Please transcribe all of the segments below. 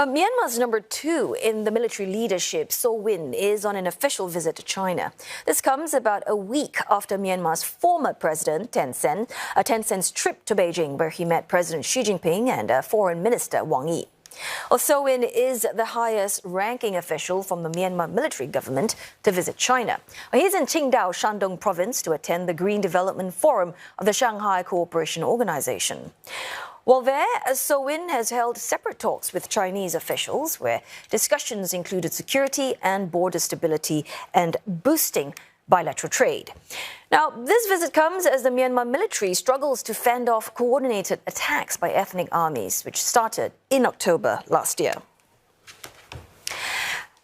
Myanmar's number 2 in the military leadership, Soe Win, is on an official visit to China. This comes about a week after Myanmar's former president, Thein Sein's trip to Beijing, where he met President Xi Jinping and Foreign Minister Wang Yi. Well, Soe Win is the highest-ranking official from the Myanmar military government to visit China. He's in Qingdao, Shandong province, to attend the Green Development Forum of the Shanghai Cooperation Organisation. While there, Soe Win has held separate talks with Chinese officials, where discussions included security and border stability and boosting bilateral trade. Now, this visit comes as the Myanmar military struggles to fend off coordinated attacks by ethnic armies, which started in October last year.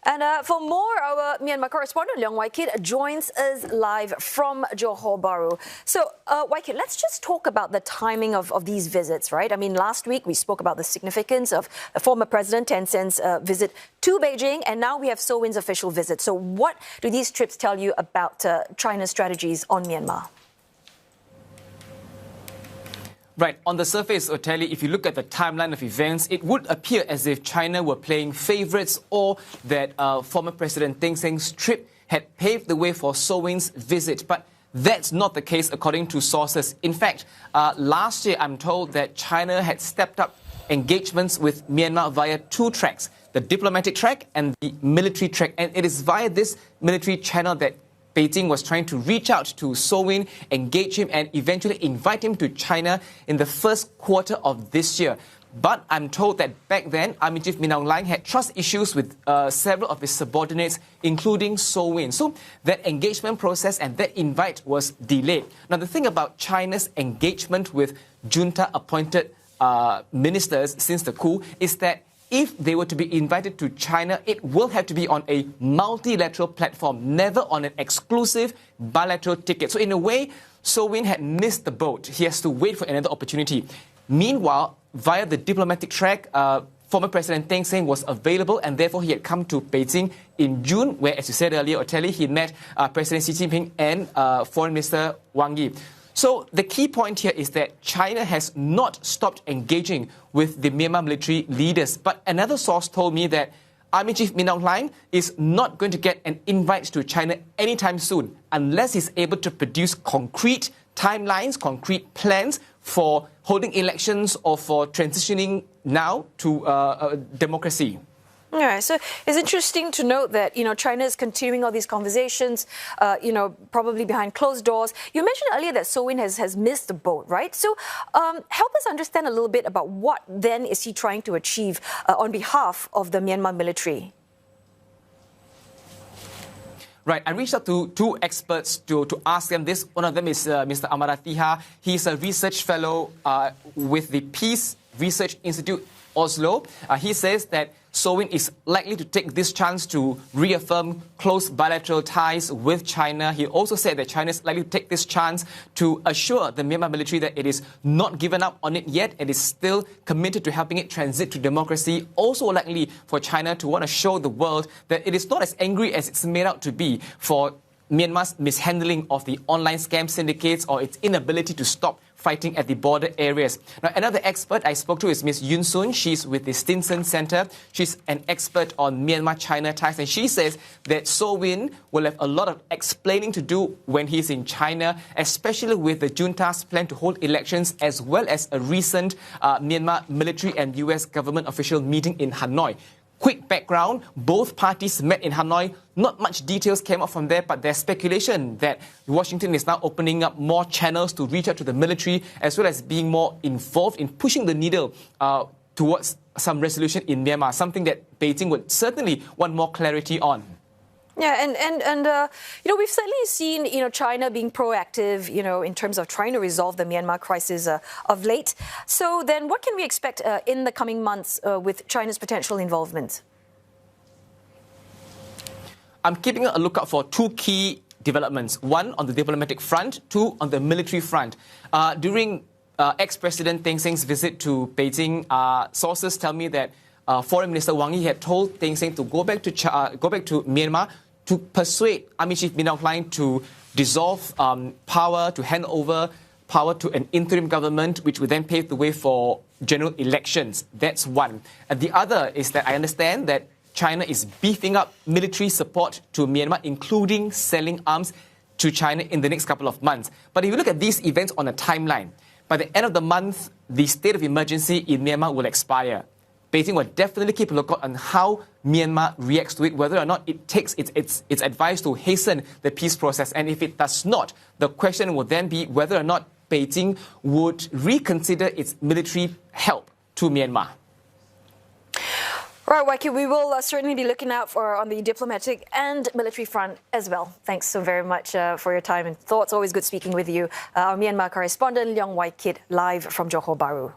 And for more, our Myanmar correspondent Leong joins us live from Johor Bahru. So, let's just talk about the timing of these visits, right? I mean, last week we spoke about the significance of the former President Thein Sein's visit to Beijing, and now we have Soe Win's official visit. So what do these trips tell you about China's strategies on Myanmar? Right. On the surface, Oteli, if you look at the timeline of events, it would appear as if China were playing favourites, or that former President Thein Sein's trip had paved the way for Soe Win's visit. But that's not the case, according to sources. In fact, last year, I'm told that China had stepped up engagements with Myanmar via 2 tracks, the diplomatic track and the military track. And it is via this military channel that Beijing was trying to reach out to Soe Win, engage him, and eventually invite him to China in the first quarter of this year. But I'm told that back then, Army Chief Min Aung Hlaing had trust issues with several of his subordinates, including Soe Win. So that engagement process and that invite was delayed. Now, the thing about China's engagement with junta-appointed ministers since the coup is that if they were to be invited to China, it will have to be on a multilateral platform, never on an exclusive bilateral ticket. So in a way, Soe Win had missed the boat. He has to wait for another opportunity. Meanwhile, via the diplomatic track, former President Thein Sein was available, and therefore he had come to Beijing in June, where, as you said earlier, Oteli, he met President Xi Jinping and Foreign Minister Wang Yi. So the key point here is that China has not stopped engaging with the Myanmar military leaders. But another source told me that Army Chief Min Aung Hlaing is not going to get an invite to China anytime soon unless he's able to produce concrete timelines, concrete plans for holding elections or for transitioning now to democracy. Yeah, so it's interesting to note that, China is continuing all these conversations, probably behind closed doors. You mentioned earlier that Soe Win has missed the boat, right? So help us understand a little bit about what then is he trying to achieve on behalf of the Myanmar military. Right, I reached out to 2 experts to ask them this. One of them is Mr. Amaratiha. He's a research fellow with the Peace Research Institute, Oslo. He says that Soe Win is likely to take this chance to reaffirm close bilateral ties with China. He also said that China is likely to take this chance to assure the Myanmar military that it is not given up on it yet. It is still committed to helping it transit to democracy. Also likely for China to want to show the world that it is not as angry as it's made out to be for Myanmar's mishandling of the online scam syndicates or its inability to stop fighting at the border areas. Now, another expert I spoke to is Ms. Yun Sun. She's with the Stinson Center. She's an expert on Myanmar-China ties, and she says that Soe Win will have a lot of explaining to do when he's in China, especially with the junta's plan to hold elections, as well as a recent Myanmar military and US government official meeting in Hanoi. Quick background, both parties met in Hanoi. Not much details came out from there, but there's speculation that Washington is now opening up more channels to reach out to the military, as well as being more involved in pushing the needle towards some resolution in Myanmar, something that Beijing would certainly want more clarity on. Yeah, and we've certainly seen, China being proactive, in terms of trying to resolve the Myanmar crisis of late. So then what can we expect in the coming months with China's potential involvement? I'm keeping a lookout for 2 key developments. 1 on the diplomatic front, 2 on the military front. During ex-President Thein Sein's visit to Beijing, sources tell me that Foreign Minister Wang Yi had told Thein Sein to go back to Myanmar to persuade Army Chief Min Aung Hlaing to dissolve power, to hand over power to an interim government, which would then pave the way for general elections. That's one. And the other is that I understand that China is beefing up military support to Myanmar, including selling arms to China in the next couple of months. But if you look at these events on a timeline, by the end of the month, the state of emergency in Myanmar will expire. Beijing will definitely keep a lookout on how Myanmar reacts to it, whether or not it takes its advice to hasten the peace process. And if it does not, the question will then be whether or not Beijing would reconsider its military help to Myanmar. Right, Waiki, we will certainly be looking out for on the diplomatic and military front as well. Thanks so very much for your time and thoughts. Always good speaking with you. Our Myanmar correspondent, Leong live from Johor Bahru.